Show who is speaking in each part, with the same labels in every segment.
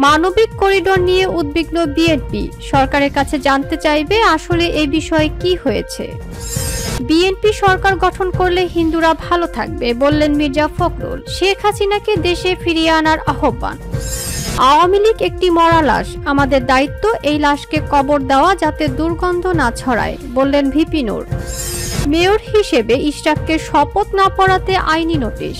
Speaker 1: মানবিক করিডোর নিয়ে উদ্বিগ্ন বিএনপি, সরকারের কাছে জানতে চাইবে আসলে এই বিষয়ে কি হয়েছে। বিএনপি সরকার গঠন করলে হিন্দুরা ভালো থাকবে বললেন মির্জা ফখরুল। শেখ হাসিনাকে দেশে ফিরিয়ে আনার আহ্বান। আওয়ামী লীগ একটি মরা লাশ, আমাদের দায়িত্ব এই লাশকে কবর দেওয়া যাতে দুর্গন্ধ না ছড়ায় বললেন ভিপি নূর। মেয়র হিসেবে ইশরাককে শপথ না পড়াতে আইনি নোটিশ।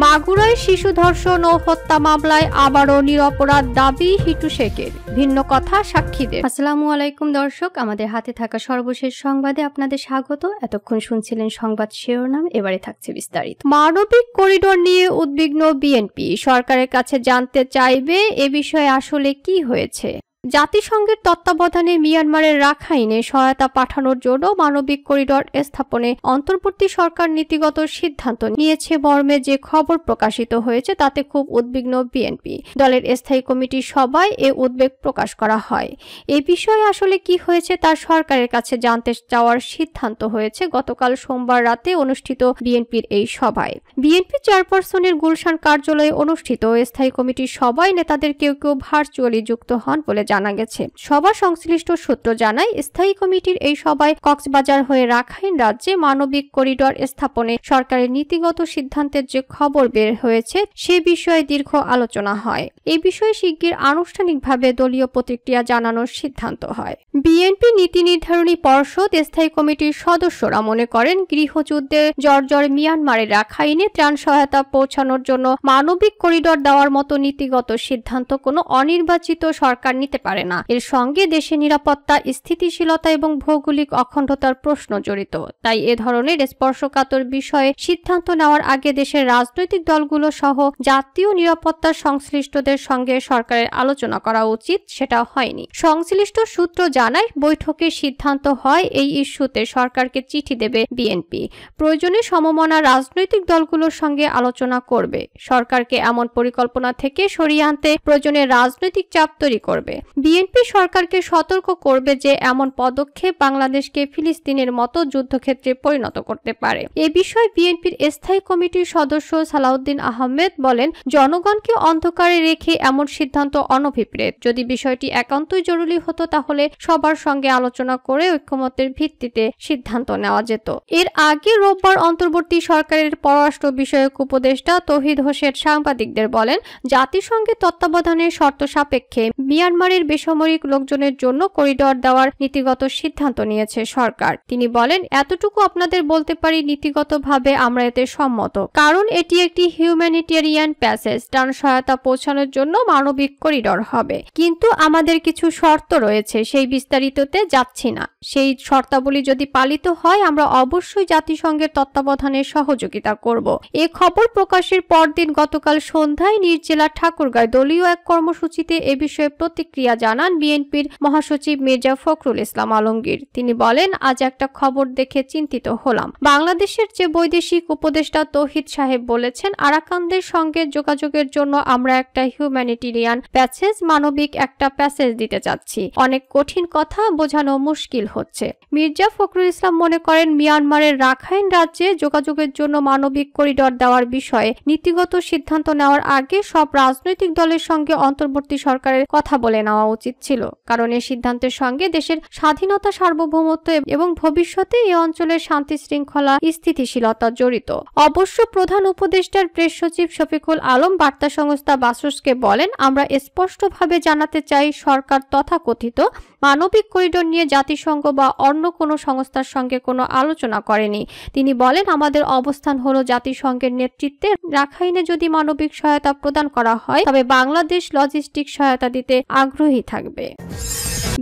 Speaker 1: মাগুরায় শিশু ধর্ষণ ও হত্যা মামলায় আবারও নিরপরাধ দাবি হিটু শেখের, ভিন্ন কথা সাক্ষীদের। আসসালামু আলাইকুম দর্শক, আমাদের হাতে থাকা সর্বশেষ সংবাদে আপনাদের স্বাগত। এতক্ষণ শুনছিলেন সংবাদ শিরোনাম, এবারে থাকছে বিস্তারিত। মানবিক করিডোর নিয়ে উদ্বিগ্ন বিএনপি, সরকারের কাছে জানতে চাইবে এ বিষয়ে আসলে কি হয়েছে। জাতিসংঘের তত্ত্বাবধানে মিয়ানমারের রাখাইনে সহায়তা পাঠানোর জন্য মানবিক করিডোর স্থাপনে অন্তর্বর্তী সরকার নীতিগত সিদ্ধান্ত নিয়েছে মর্মে যে খবর প্রকাশিত হয়েছে তাতে খুব উদ্বিগ্ন বিএনপি। দলের স্থায়ী কমিটির সভায় এ উদ্বেগ প্রকাশ করা হয়। এই বিষয়ে আসলে কি হয়েছে তা সরকারের কাছে জানতে চাওয়ার সিদ্ধান্ত হয়েছে গতকাল সোমবার রাতে অনুষ্ঠিত বিএনপির এই সভায়। বিএনপি চেয়ারপারসনের গুলশান কার্যালয়ে অনুষ্ঠিত স্থায়ী কমিটির সভায় নেতাদের কেউ কেউ ভার্চুয়ালি যুক্ত হন বলে জানা গেছে। সভা সংশ্লিষ্ট সূত্র জানায়, স্থায়ী কমিটির এই সভায় কক্সবাজার হয়ে রাখাইন রাজ্যে মানবিক করিডোর স্থাপনে সরকারের নীতিগত সিদ্ধান্তের যে খবর বের হয়েছে সে বিষয়ে দীর্ঘ আলোচনা হয়। এই বিষয়ে শিগগির আনুষ্ঠানিকভাবে দলীয় প্রতিক্রিয়া জানানোর সিদ্ধান্ত হয়। বিএনপি নীতি নির্ধারণী পর্ষদ স্থায়ী কমিটির সদস্যরা মনে করেন, গৃহযুদ্ধে জর্জর মিয়ানমারের রাখাইনে ত্রাণ সহায়তা পৌঁছানোর জন্য মানবিক করিডোর দেওয়ার মতো নীতিগত সিদ্ধান্ত কোনো অনির্বাচিত সরকার নিতে পারে না। এর সঙ্গে দেশের নিরাপত্তা, স্থিতিশীলতা এবং ভৌগোলিক অখণ্ডতার প্রশ্ন জড়িত। তাই এ ধরনের স্পর্শকাতর বিষয়ে সিদ্ধান্ত নেওয়ার আগে দেশের রাজনৈতিক দলগুলো সহ জাতীয় নিরাপত্তার সংশ্লিষ্টদের সঙ্গে সরকারের আলোচনা করা উচিত, সেটা হয়নি। সংশ্লিষ্ট সূত্র জানায়, বৈঠকে সিদ্ধান্ত হয় এই ইস্যুতে সরকারকে চিঠি দেবে বিএনপি। প্রয়োজনে সমমনা রাজনৈতিক দলগুলোর সঙ্গে আলোচনা করবে। সরকারকে এমন পরিকল্পনা থেকে সরিয়ে আনতে প্রয়োজনে রাজনৈতিক চাপ তৈরি করবে। বিএনপি সরকারকে সতর্ক করবে যে এমন পদক্ষেপ বাংলাদেশকে ফিলিস্তিনের মতো যুদ্ধক্ষেত্রে পরিণত করতে পারে। এ বিষয়ে বিএনপির স্থায়ী কমিটির সদস্য সালাউদ্দিন আহমেদ বলেন, জনগণকে অন্ধকারে রেখে এমন সিদ্ধান্ত অনভিপ্রেত। যদি বিষয়টি একান্তই জরুরি হতো তাহলে সবার সঙ্গে আলোচনা করে ঐক্যমত্যের ভিত্তিতে সিদ্ধান্ত নেওয়া যেত। এর আগে রোববার অন্তর্বর্তী সরকারের পররাষ্ট্র বিষয়ক উপদেষ্টা তৌহিদ হোসেন সাংবাদিকদের বলেন, জাতিসংঘের তত্ত্বাবধানের শর্ত সাপেক্ষে মিয়ানমারের বেসামরিক লোকজনের জন্য করিডোর দেওয়ার নীতিগত সিদ্ধান্ত নিয়েছে সরকার। তিনি বলেন, এতটুকু আপনাদের বলতে পারি, নীতিগতভাবে আমরা এতে সম্মত, কারণ এটি একটি হিউম্যানিটেরিয়ান প্যাসেজ। ত্রাণ সহায়তা পৌঁছানোর জন্য মানবিক করিডোর হবে, কিন্তু আমাদের কিছু শর্ত রয়েছে, সেই বিস্তারিততে যাচ্ছি না। সেই শর্তাবলী যদি পালিত হয় আমরা অবশ্যই জাতিসংঘের তত্ত্বাবধানের সহযোগিতা করব। এ খবর প্রকাশের পরদিন গতকাল সন্ধ্যায় নিজ জেলা ঠাকুরগাঁয় দলীয় এক কর্মসূচিতে এ বিষয়ে প্রতিক্রিয়া জানান বিএনপির মহাসচিব মির্জা ফখরুল ইসলাম আলমগীর। তিনি বলেন, আজ একটা খবর দেখে চিন্তিত হলাম। বাংলাদেশের যে বৈদেশিক উপদেষ্টা তৌহিদ সাহেব বলেছেন, আরাকানদের সঙ্গে যোগাযোগের জন্য আমরা একটা হিউম্যানিটেরিয়ান প্যাসেজ, মানবিক একটা প্যাসেজ দিতে চাচ্ছি। অনেক কঠিন কথা, বোঝানো মুশকিল হচ্ছে। মির্জা ফখরুল ইসলাম মনে করেন, মিয়ানমারের রাখাইন রাজ্যে যোগাযোগের জন্য মানবিক করিডোর দেওয়ার বিষয়ে নীতিগত সিদ্ধান্ত নেওয়ার আগে সব রাজনৈতিক দলের সঙ্গে অন্তর্বর্তী সরকারের কথা বলে নেওয়া উচিত ছিল, কারণ এই সিদ্ধান্তের সঙ্গে দেশের স্বাধীনতা, সার্বভৌমত্ব এবং ভবিষ্যতে এই অঞ্চলের শান্তি শৃঙ্খলা, স্থিতিশীলতা জড়িত। অবশ্য প্রধান উপদেষ্টার প্রেস সচিব শফিকুল আলম বার্তা সংস্থা বাসসকে বলেন, আমরা স্পষ্টভাবে জানাতে চাই, সরকার তথাকথিত মানবিক করিডোর নিয়ে জাতিসংঘ বা অন্য কোনো সংস্থার সঙ্গে কোনো আলোচনা করেনি। তিনি বলেন, আমাদের অবস্থান হলো জাতিসংঘের নেতৃত্বে রাখাইনে যদি মানবিক সহায়তা প্রদান করা হয় তবে বাংলাদেশ লজিস্টিক সহায়তা দিতে আগ্রহী থাকবে।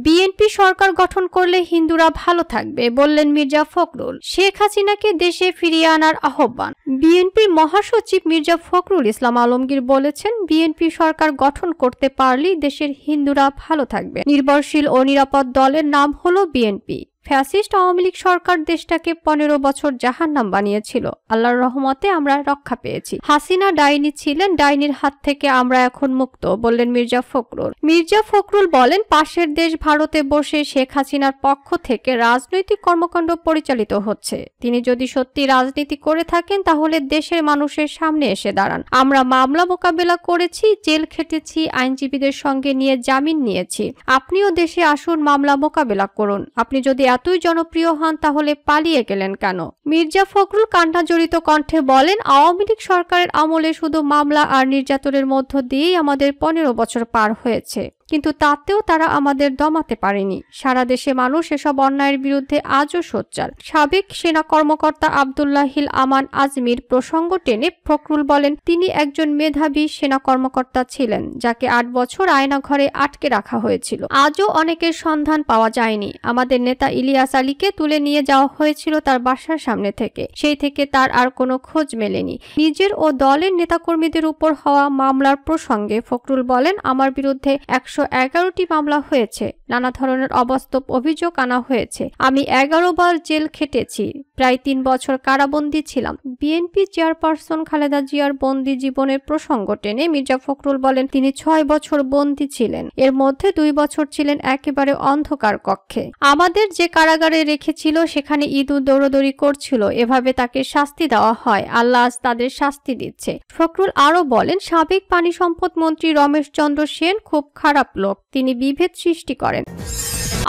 Speaker 1: বিএনপি সরকার গঠন করলে হিন্দুরা ভালো থাকবে বললেন মির্জা ফখরুল। শেখ হাসিনাকে দেশে ফিরিয়ে আনার আহ্বান। বিএনপির মহাসচিব মির্জা ফখরুল ইসলাম আলমগীর বলেছেন, বিএনপি সরকার গঠন করতে পারলেই দেশের হিন্দুরা ভালো থাকবে। নির্ভরশীল ও নিরাপদ দলের নাম হলো বিএনপি। ফ্যাসিস্ট আওয়ামী লীগ সরকার দেশটাকে 15 বছর জাহান্নাম বানিয়েছিল। আল্লাহর রহমতে আমরা রক্ষা পেয়েছি। হাসিনা ডাইনি ছিলেন, ডাইনির হাত থেকে আমরা এখন মুক্ত, বললেন মির্জা ফখরুল। মির্জা ফখরুল বলেন, পাশের দেশ ভারতে বসে শেখ হাসিনার পক্ষ থেকে রাজনৈতিক কর্মকাণ্ড পরিচালিত হচ্ছে। তিনি যদি সত্যি রাজনীতি করে থাকেন তাহলে দেশের মানুষের সামনে এসে দাঁড়ান। আমরা মামলা মোকাবেলা করেছি, জেল খেটেছি, আইনজীবীদের সঙ্গে নিয়ে জামিন নিয়েছি। আপনিও দেশে আসুন, মামলা মোকাবেলা করুন। আপনি যদি এতই জনপ্রিয় হন তাহলে পালিয়ে গেলেন কেন? মির্জা ফখরুল কান্নাজড়িত কণ্ঠে বলেন, আওয়ামী লীগ সরকারের আমলে শুধু মামলা আর নির্যাতনের মধ্য দিয়েই আমাদের 15 বছর পার হয়েছে, কিন্তু তাতেও তারা আমাদের দমাতে পারেনি। সারা দেশে মানুষ এসব অন্যায়ের বিরুদ্ধে আজও সোচ্চার। সাবেক সেনা কর্মকর্তা আব্দুল্লাহিল আমান আজমির প্রসঙ্গ টেনে ফখরুল বলেন, তিনি একজন মেধাবী সেনা কর্মকর্তা ছিলেন, যাকে 8 বছর আয়নাঘরে আটকে রাখা হয়েছিল। আজও অনেকের সন্ধান পাওয়া যায়নি। আমাদের নেতা ইলিয়াস আলীকে তুলে নিয়ে যাওয়া হয়েছিল তার বাসার সামনে থেকে, সেই থেকে তার আর কোনো খোঁজ মেলেনি। নিজের ও দলের নেতাকর্মীদের উপর হওয়া মামলার প্রসঙ্গে ফখরুল বলেন, আমার বিরুদ্ধে 111টি মামলা হয়েছে, নানা ধরনের অবাস্তব অভিযোগ আনা হয়েছে। আমি 11 বার জেল খেটেছি, প্রায় 3 বছর কারাবন্দী ছিলাম। বিএনপি চেয়ারপারসন খালেদা জিয়ার বন্দী জীবনের প্রসঙ্গ টেনে মির্জা ফখরুল বলেন, তিনি 6 বছর বন্দী ছিলেন, এর মধ্যে 2 বছর ছিলেন একেবারে অন্ধকার কক্ষে। আমাদের যে কারাগারে রেখেছিল সেখানে ইঁদুর দৌড়দৌড়ি করছিল, এভাবে তাকে শাস্তি দেওয়া হয়। আল্লাহ আজ তাদের শাস্তি দিচ্ছে। ফখরুল আরো বলেন, সাবেক পানি সম্পদ মন্ত্রী রমেশ চন্দ্র সেন খুব খারাপ লোক, তিনি বিভেদ সৃষ্টি করেন।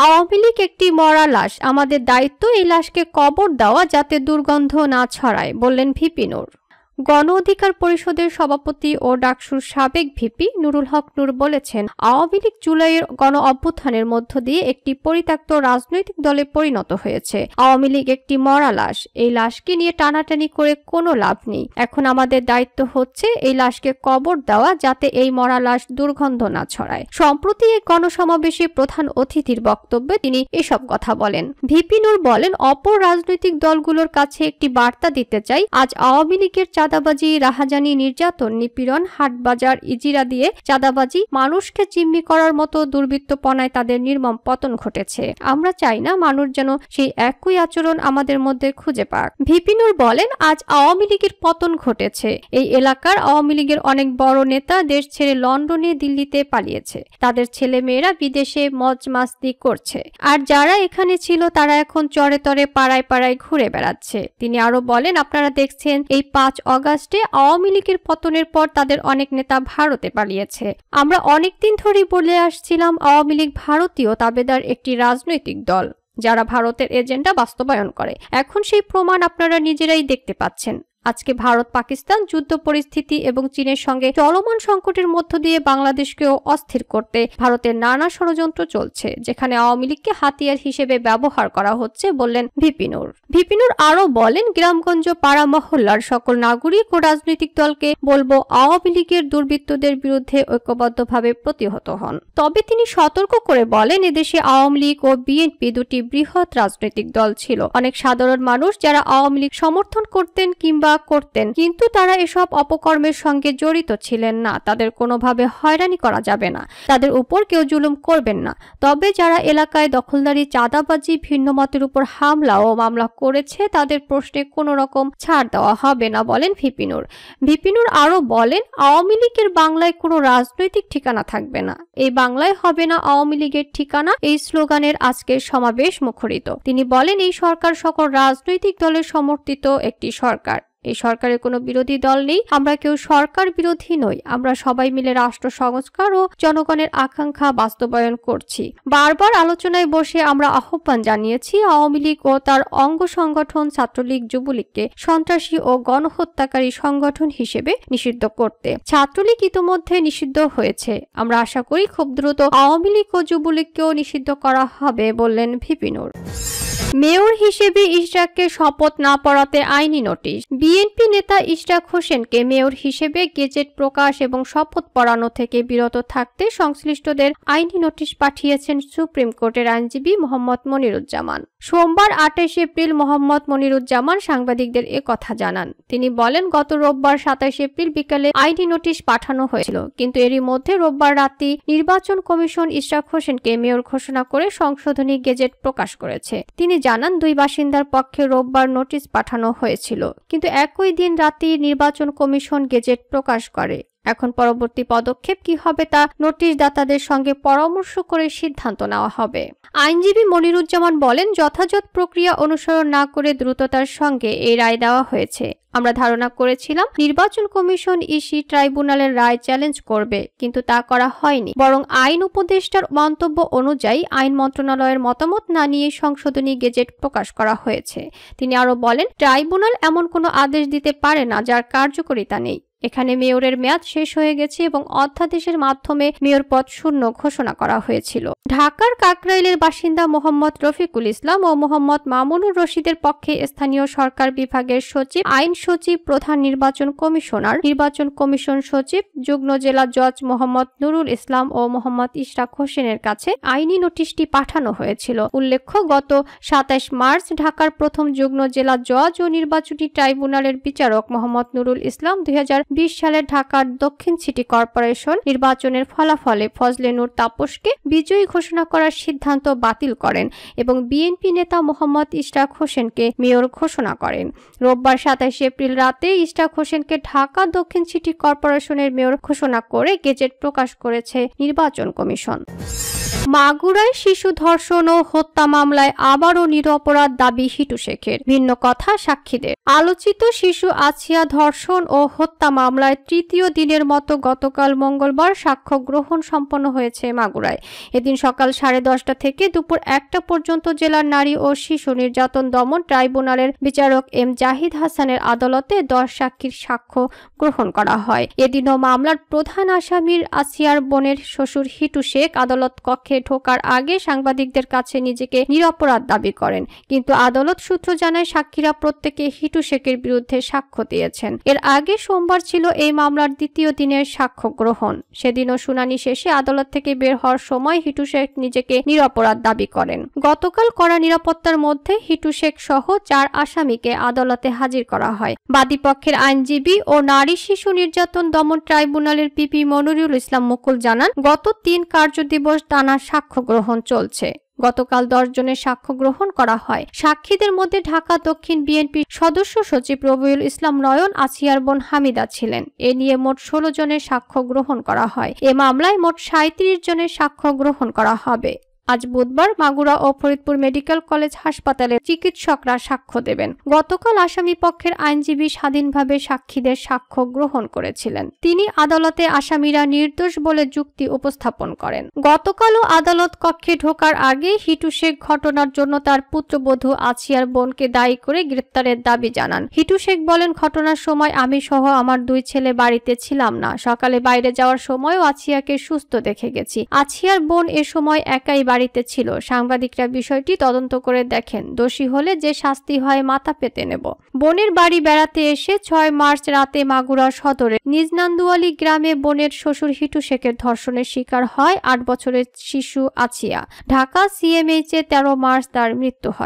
Speaker 1: আওয়ামী লীগ একটি মরা লাশ, আমাদের দায়িত্ব এই লাশকে কবর দেওয়া যাতে দুর্গন্ধ না ছড়ায়, বললেন ভিপি নূর। গণ অধিকার পরিষদের সভাপতি ও ডাকসুর সাবেক ভিপি নুরুল হক নূর বলেছেন, আওয়ামী লীগ জুলাইয়ের গণ অভ্যুত্থানের মধ্য দিয়ে একটি পরিত্যক্ত রাজনৈতিক দলে পরিণত হয়েছে। আওয়ামী লীগ একটি মরা লাশ, এই লাশকে নিয়ে টানাটানি করে কোনো লাভ নেই। এখন আমাদের দায়িত্ব হচ্ছে এই লাশকে কবর দেওয়া যাতে এই মরা লাশ দুর্গন্ধ না ছড়ায়। সম্প্রতি এক গণসমাবেশে প্রধান অতিথির বক্তব্যে তিনি এসব কথা বলেন। ভিপি নূর বলেন, অপর রাজনৈতিক দলগুলোর কাছে একটি বার্তা দিতে চাই, আজ আওয়ামী লীগের চাঁদাবাজি, রাহাজানি, নির্যাতন, নিপীড়ন, হাটবাজার, ইজিরা দিয়ে চাঁদাবাজি, মানুষকে জিম্মি করার মতো দুর্বৃত্তপনায় তাদের নির্মম পতন ঘটেছে। আমরা চাই না মানুষ যেন সেই একই আচরণ আমাদের মধ্যে খুঁজে পাক। ভিপি নূর বলেন, আজ আওয়ামী লীগের পতন ঘটেছে। এই এলাকার আওয়ামী লীগের অনেক বড় নেতা দেশ ছেড়ে লন্ডনে, দিল্লিতে পালিয়েছে। তাদের ছেলে মেয়েরা বিদেশে মজ মাস্তি করছে, আর যারা এখানে ছিল তারা এখন চরে তরে পাড়ায় পাড়ায় ঘুরে বেড়াচ্ছে। তিনি আরো বলেন, আপনারা দেখছেন এই 5 অগাস্টে আওয়ামী লীগের পতনের পর তাদের অনেক নেতা ভারতে পালিয়েছে। আমরা অনেকদিন ধরেই বলে আসছিলাম আওয়ামী লীগ ভারতীয় তাবেদার একটি রাজনৈতিক দল, যারা ভারতের এজেন্ডা বাস্তবায়ন করে। এখন সেই প্রমাণ আপনারা নিজেরাই দেখতে পাচ্ছেন। আজকে ভারত পাকিস্তান যুদ্ধ পরিস্থিতি এবং চীনের সঙ্গে চলমান সংকটের মধ্য দিয়ে বাংলাদেশকেও অস্থির করতে ভারতের নানা ষড়যন্ত্র চলছে, যেখানে আওয়ামী লীগকে হাতিয়ার হিসেবে ব্যবহার করা হচ্ছে, বললেন ভিপি নূর। ভিপি নূর আরো বলেন, গ্রামগঞ্জ, পাড়া মহল্লার সকল নাগরিক ও রাজনৈতিক দলকে বলবো আওয়ামী লীগের দুর্বৃত্তদের বিরুদ্ধে ঐক্যবদ্ধভাবে প্রতিহত হন। তবে তিনি সতর্ক করে বলেন, এদেশে আওয়ামী লীগ ও বিএনপি দুটি বৃহৎ রাজনৈতিক দল ছিল। অনেক সাধারণ মানুষ যারা আওয়ামী লীগ সমর্থন করতেন কিংবা করতেন, কিন্তু তারা এসব অপকর্মের সঙ্গে জড়িত ছিলেন না। তাদের কোনোভাবে হয়রানি করা যাবে না, তাদের উপর কেউ জুলুম করবেন না। তবে যারা এলাকায় দখলদারি, চাঁদাবাজি, ভিন্ন মতের উপর হামলা ও মামলা করেছে তাদের প্রশ্নে কোনো রকম ছাড় দেওয়া হবে না, বলেন ভিপি নূর। ভিপি নূর আরো বলেন, আওয়ামী লীগের বাংলায় কোনো রাজনৈতিক ঠিকানা থাকবে না, এই বাংলায় হবে না আওয়ামী লীগের ঠিকানা, এই স্লোগানের আজকের সমাবেশ মুখরিত। তিনি বলেন, এই সরকার সকল রাজনৈতিক দলের সমর্থিত একটি সরকার। এই সরকারের কোনো বিরোধী দল নেই, আমরা কেউ সরকার বিরোধী নই। আমরা সবাই মিলে রাষ্ট্র সংস্কার ও জনগণের আকাঙ্ক্ষা বাস্তবায়ন করছি। বারবার আলোচনায় বসে আমরা আহ্বান জানিয়েছি আওয়ামী লীগ ও তার অঙ্গ সংগঠন ছাত্রলীগ, যুবলীগকে সন্ত্রাসী ও গণহত্যাকারী সংগঠন হিসেবে নিষিদ্ধ করতে। ছাত্রলীগ ইতিমধ্যে নিষিদ্ধ হয়েছে, আমরা আশা করি খুব দ্রুত আওয়ামী লীগ ও যুবলীগকেও নিষিদ্ধ করা হবে, বললেন ভিপি নূর। মেয়র হিসেবে ইশরাককে শপথ না পড়াতে আইনি নোটিশ। বিএনপি নেতা ইশরাক হোসেনকে মেয়র হিসেবে গেজেট প্রকাশ এবং শপথ পড়ানো থেকে বিরত থাকতে সংশ্লিষ্টদের আইনি নোটিশ পাঠিয়েছেন সুপ্রিম কোর্টের আইনজীবী মোহাম্মদ মনিরুজ্জামান। সোমবার 28 এপ্রিল মোহাম্মদ মনিরুজ্জামান সাংবাদিকদের কথা জানান। তিনি বলেন, গত রোববার 27 এপ্রিল বিকালে আইনি নোটিশ পাঠানো হয়েছিল, কিন্তু এরই মধ্যে রোববার রাতে নির্বাচন কমিশন ইশরাক হোসেনকে মেয়র ঘোষণা করে সংশোধনী গেজেট প্রকাশ করেছে। তিনি জানান, দুই বাসিন্দার পক্ষে রোববার নোটিশ পাঠানো হয়েছিল, কিন্তু একই দিন রাতে নির্বাচন কমিশন গেজেট প্রকাশ করে। এখন পরবর্তী পদক্ষেপ কি হবে তা নোটিশ দাতাদের সঙ্গে পরামর্শ করে সিদ্ধান্ত নেওয়া হবে। আইনজীবী মনিরুজ্জামান বলেন, যথাযথ প্রক্রিয়া অনুসরণ না করে দ্রুততার সঙ্গে এই রায় দেওয়া হয়েছে। আমরা ধারণা করেছিলাম নির্বাচন কমিশন ইসি ট্রাইব্যুনালের রায় চ্যালেঞ্জ করবে, কিন্তু তা করা হয়নি। বরং আইন উপদেষ্টার মন্তব্য অনুযায়ী আইন মন্ত্রণালয়ের মতামত না নিয়ে সংশোধনী গেজেট প্রকাশ করা হয়েছে। তিনি আরো বলেন, ট্রাইব্যুনাল এমন কোনো আদেশ দিতে পারে না যার কার্যকারিতা নেই। এখানে মেয়রের মেয়াদ শেষ হয়ে গেছে এবং অধ্যাদেশের মাধ্যমে মেয়র পদ শূন্য ঘোষণা করা হয়েছিল। ঢাকার কাকরাইলের বাসিন্দা মোহাম্মদ রফিকুল ইসলাম ও মোহাম্মদ মামুনুর রশিদের পক্ষে স্থানীয় সরকার বিভাগের সচিব, আইন সচিব, প্রধান নির্বাচন কমিশনার, নির্বাচন কমিশন সচিব, যুগ্ম জেলা জজ মোহাম্মদ নুরুল ইসলাম ও মোহাম্মদ ইশরাক হোসেনের কাছে আইনি নোটিশটি পাঠানো হয়েছিল। উল্লেখ্য, গত 27 মার্চ ঢাকার প্রথম যুগ্ম জেলা জজ ও নির্বাচনী ট্রাইব্যুনালের বিচারক মোহাম্মদ নুরুল ইসলাম 2020 সালে ঢাকার দক্ষিণ সিটি কর্পোরেশন নির্বাচনের ফলাফলে ফজলে নূর তাপসকে বিজয়ী ঘোষণা করার সিদ্ধান্ত বাতিল করেন এবং বিএনপি নেতা মোহাম্মদ ইশরাক হোসেনকে মেয়র ঘোষণা করেন। রোববার 27 এপ্রিল রাতে ইশরাক হোসেনকে ঢাকা দক্ষিণ সিটি কর্পোরেশনের মেয়র ঘোষণা করে গেজেট প্রকাশ করেছে নির্বাচন কমিশন। মাগুরায় শিশু ধর্ষণ ও হত্যা মামলায় আবারও নিরপরাধ দাবি হিটু শেখের। ভিন্ন কথা সাক্ষীদের। আলোচিত শিশু আছিয়া ধর্ষণ ও হত্যা মামলায় তৃতীয় দিনের মতো গতকাল মঙ্গলবার সাক্ষ্য গ্রহণ সম্পন্ন হয়েছে মাগুরায়। এদিন সকাল 10:30 থেকে দুপুর 1টা পর্যন্ত জেলার নারী ও শিশু নির্যাতন দমন ট্রাইব্যুনালের বিচারক এম জাহিদ হাসানের আদালতে 10 সাক্ষীর সাক্ষ্য গ্রহণ করা হয়। এদিনও মামলার প্রধান আসামির আসিয়ার বোনের শ্বশুর হিটু শেখ আদালত কক্ষে ঢোকার আগে সাংবাদিকদের কাছে নিজেকে নিরপরাধ দাবি করেন, কিন্তু আদালত সূত্র জানায় সাক্ষীরা প্রত্যেকে হিটু শেখের বিরুদ্ধে সাক্ষ্য দিয়েছেন। এর আগে সোমবার ছিল এই মামলার দ্বিতীয় দিনের সাক্ষ্য গ্রহণ। সেদিনও শুনানি শেষে আদালত থেকে বের হওয়ার সময় হিটু শেখ নিজেকে নিরপরাধ দাবি করেন। গতকাল কড়া নিরাপত্তার মধ্যে হিটু শেখ সহ 4 আসামিকে আদালতে হাজির করা হয়। বাদীপক্ষের আইনজীবী ও নারী শিশু নির্যাতন দমন ট্রাইব্যুনালের পিপি মনিরুল ইসলাম মুকুল জানান, গত 3 কার্যদিবস টানা সাক্ষ্য গ্রহণ চলছে। গতকাল 10 জনের সাক্ষ্য গ্রহণ করা হয়। সাক্ষীদের মধ্যে ঢাকা দক্ষিণ বিএনপি সদস্য সচিব রবিউল ইসলাম নয়ন, আসিয়ার বোন হামিদা ছিলেন। এ নিয়ে মোট 16 জনের সাক্ষ্য গ্রহণ করা হয়। এ মামলায় মোট 37 জনের সাক্ষ্য গ্রহণ করা হবে। আজ বুধবার মাগুরা ও ফরিদপুর মেডিকেল কলেজ হাসপাতালের চিকিৎসকরা সাক্ষ্য দেবেন। গতকাল আসামি পক্ষের আইনজীবী স্বাধীনভাবে সাক্ষীদের সাক্ষ্য গ্রহণ করেছিলেন। তিনি আদালতে আসামিরা নির্দোষ বলে যুক্তি উপস্থাপন করেন। গতকালও আদালত কক্ষে ঢোকার আগে হিটু শেখ ঘটনার জন্য তার পুত্রবধূ আছিয়ার বোনকে দায়ী করে গ্রেপ্তারের দাবি জানান। হিটু শেখ বলেন, ঘটনার সময় আমি সহ আমার 2 ছেলে বাড়িতে ছিলাম না। সকালে বাইরে যাওয়ার সময়ও আছিয়াকে সুস্থ দেখে গেছি। আছিয়ার বোন এ সময় একাই বাড়িতে ছিল। সাংবাদিকরা বিষয়টি তদন্ত করে দেখেন। দোষী হলে যে শাস্তি হয় মাথা পেতে নেব। বোনের বাড়ি বেড়াতে এসে 6 মার্চ রাতে মাগুরা সদরে নিজনান্দুয়ালি গ্রামে বোনের শ্বশুর হিটু শেখের ধর্ষণের শিকার হয় 8 বছরের শিশু আছিয়া। ঢাকা সিএমএইচে 13 মার্চ তার মৃত্যু হয়।